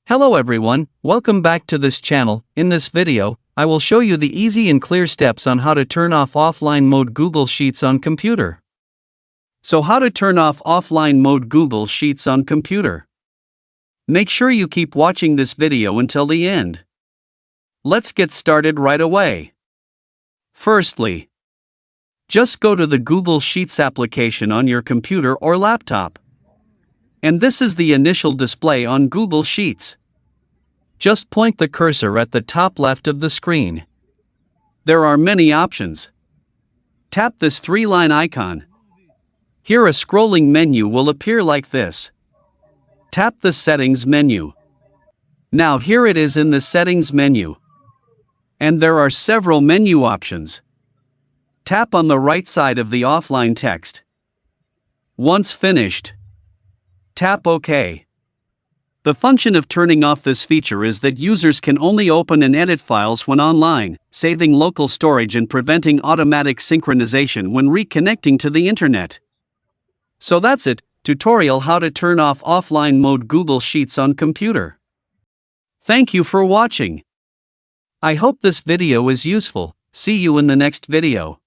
Hello everyone, welcome back to this channel. In this video, I will show you the easy and clear steps on how to turn off offline mode Google Sheets on computer. So how to turn off offline mode Google Sheets on computer? Make sure you keep watching this video until the end. Let's get started right away. Firstly, just go to the Google Sheets application on your computer or laptop. And this is the initial display on Google Sheets. Just point the cursor at the top left of the screen. There are many options. Tap this three-line icon. Here a scrolling menu will appear like this. Tap the Settings menu. Now here it is in the Settings menu. And there are several menu options. Tap on the right side of the offline text. Once finished, tap OK. The function of turning off this feature is that users can only open and edit files when online, saving local storage and preventing automatic synchronization when reconnecting to the internet. So that's it, tutorial how to turn off offline mode Google Sheets on computer. Thank you for watching. I hope this video is useful. See you in the next video.